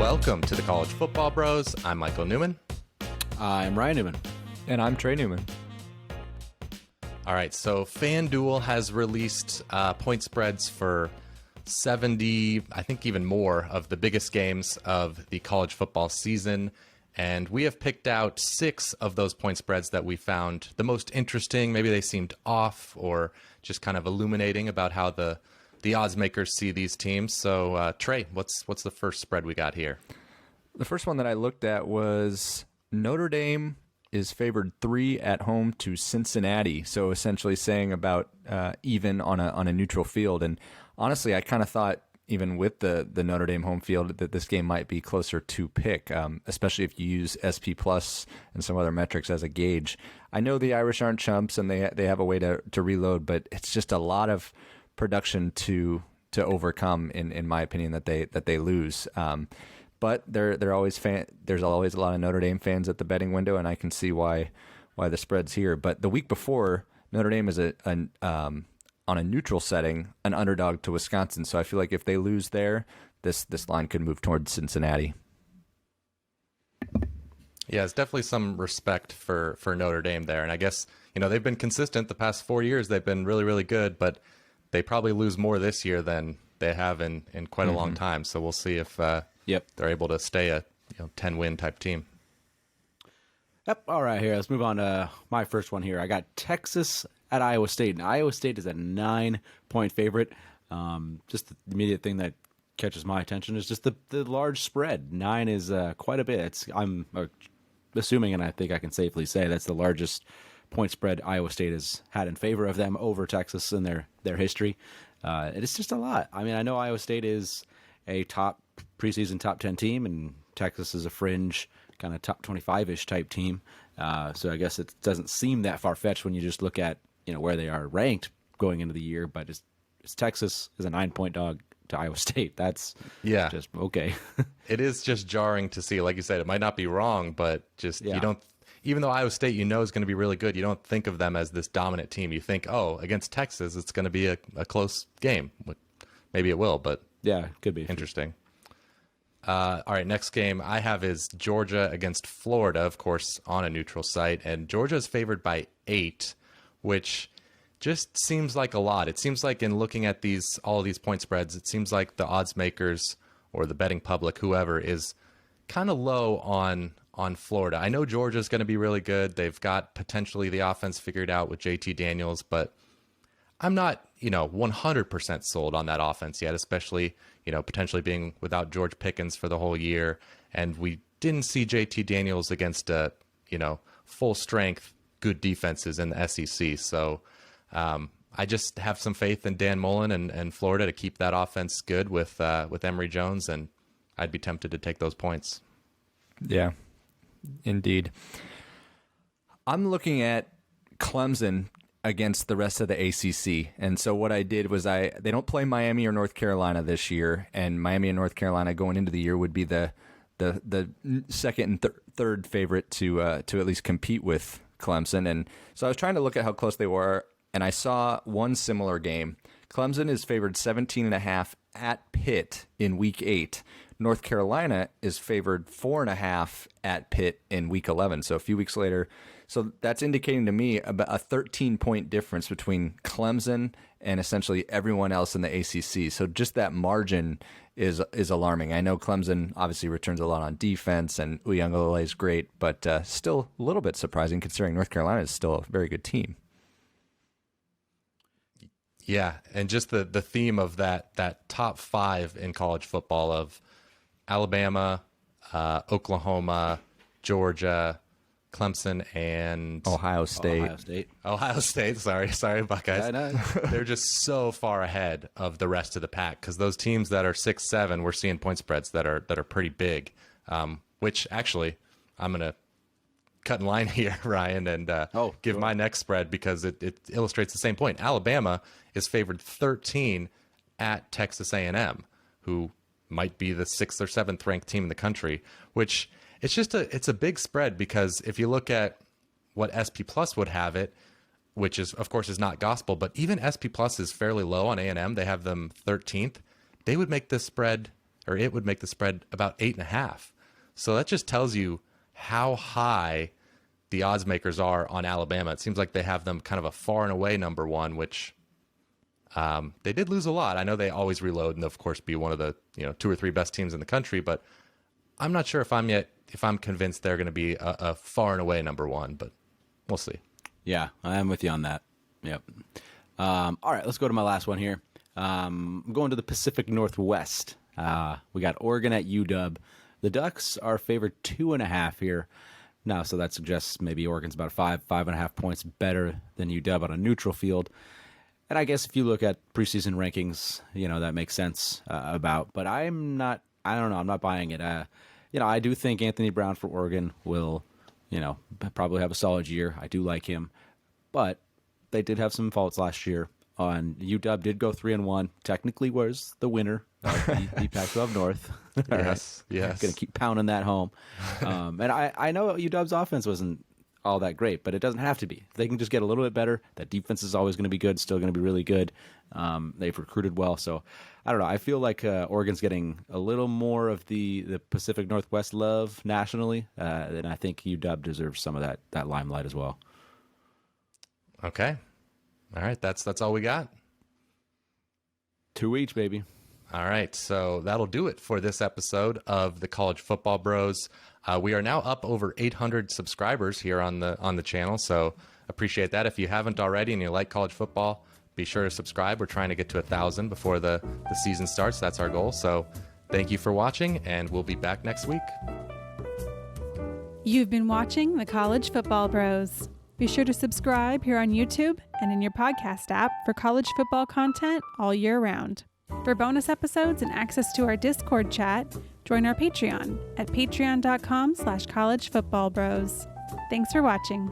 Welcome to the College Football Bros. I'm Michael Newman. I'm Ryan Newman. And I'm Trey Newman. All right, so FanDuel has released point spreads for 70, I think even more, of the biggest games of the college football season. And we have picked out 6 of those point spreads that we found the most interesting. Maybe they seemed off or just kind of illuminating about how the odds makers see these teams. So, Trey, what's the first spread we got here? The first one that I looked at was Notre Dame is favored 3 at home to Cincinnati. So essentially saying about even on a neutral field. And honestly, I kind of thought even with the Notre Dame home field that this game might be closer to pick, especially if you use SP Plus and some other metrics as a gauge. I know the Irish aren't chumps and they have a way to reload, but it's just a lot of production to overcome in my opinion that they lose. But there's always a lot of Notre Dame fans at the betting window, and I can see why the spread's here. But the week before, Notre Dame is on a neutral setting, an underdog to Wisconsin. So I feel like if they lose there, this line could move towards Cincinnati. Yeah, it's definitely some respect for Notre Dame there. And I guess, they've been consistent the past 4 years. They've been really, really good, but they probably lose more this year than they have in quite a long time. So we'll see if they're able to stay a 10-win type team. Yep. All right, here. Let's move on to my first one here. I got Texas at Iowa State, and Iowa State is a 9-point favorite. Just the immediate thing that catches my attention is just the large spread. 9 is quite a bit. I'm assuming, and I think I can safely say, that's the largest point spread Iowa State has had in favor of them over Texas in their history. It's just a lot. I mean, I know Iowa State is a preseason top 10 team, and Texas is a fringe kind of top 25-ish type team. So I guess it doesn't seem that far-fetched when you just look at where they are ranked going into the year. But it's Texas is a 9-point dog to Iowa State. That's just okay. It is just jarring to see. Like you said, it might not be wrong, but you don't. Even though Iowa State is going to be really good, you don't think of them as this dominant team. You think, against Texas, it's going to be a close game. Maybe it will, but yeah, could be interesting. All right, next game I have is Georgia against Florida, of course, on a neutral site. And Georgia is favored by 8, which just seems like a lot. It seems like in looking at all of these point spreads, it seems like the odds makers or the betting public, whoever, is kind of low on Florida. I know Georgia's going to be really good. They've got potentially the offense figured out with JT Daniels, but I'm not, 100% sold on that offense yet, especially, potentially being without George Pickens for the whole year. And we didn't see JT Daniels against, full strength, good defenses in the SEC. So I just have some faith in Dan Mullen and Florida to keep that offense good with Emory Jones, and I'd be tempted to take those points. Yeah, indeed. I'm looking at Clemson against the rest of the ACC. And so what I did was they don't play Miami or North Carolina this year, and Miami and North Carolina going into the year would be the second and third favorite to at least compete with Clemson. And so I was trying to look at how close they were, and I saw one similar game. Clemson is favored 17.5 at Pitt in Week 8. North Carolina is favored 4.5 at Pitt in Week 11. So a few weeks later. So that's indicating to me about a 13-point difference between Clemson and essentially everyone else in the ACC. So just that margin is alarming. I know Clemson obviously returns a lot on defense, and Uyunglele is great, but still a little bit surprising considering North Carolina is still a very good team. Yeah, and just the theme of that top 5 in college football of Alabama, Oklahoma, Georgia, Clemson, and Ohio State. Ohio State. Sorry, Buckeyes. They're just so far ahead of the rest of the pack because those teams that are 6-7, we're seeing point spreads that are pretty big. Which actually, I'm gonna cut in line here, Ryan, and give my next spread because it illustrates the same point. Alabama is favored 13 at Texas A&M, who might be the 6th or 7th ranked team in the country, which it's a big spread because if you look at what SP Plus would have it, which is of course is not gospel, but even SP Plus is fairly low on A&M. They have them 13th. They would make this spread or it would make the spread about 8.5. So that just tells you how high the odds makers are on Alabama. It seems like they have them kind of a far and away number one, which they did lose a lot. I know they always reload and of course be one of the 2 or 3 best teams in the country, but I'm not sure if I'm convinced they're going to be a far and away number one, but we'll see. Yeah, I am with you on that. Yep. All right, let's go to my last one here. I'm going to the Pacific Northwest. We got Oregon at UW. The Ducks are favored 2.5 here. Now, so that suggests maybe Oregon's about 5.5 points better than UW on a neutral field. And I guess if you look at preseason rankings, that makes sense but I'm not buying it. I do think Anthony Brown for Oregon will, probably have a solid year. I do like him, but they did have some faults last year. UW did go 3-1. Technically, was the winner of the Pac-12 North. Yes, yes. Going to keep pounding that home. And I know UW's offense wasn't all that great, but it doesn't have to be. If they can just get a little bit better, that defense is always going to be good, still going to be really good. They've recruited well. So, I don't know. I feel like Oregon's getting a little more of the Pacific Northwest love nationally, and I think UW deserves some of that limelight as well. Okay. All right, that's all we got. 2 each, baby. All right, so that'll do it for this episode of the College Football Bros. We are now up over 800 subscribers here on the channel, so appreciate that. If you haven't already and you like college football, be sure to subscribe. We're trying to get to 1,000 before the season starts. That's our goal. So thank you for watching, and we'll be back next week. You've been watching the College Football Bros. Be sure to subscribe here on YouTube and in your podcast app for college football content all year round. For bonus episodes and access to our Discord chat, join our Patreon at patreon.com/collegefootballbros. Thanks for watching.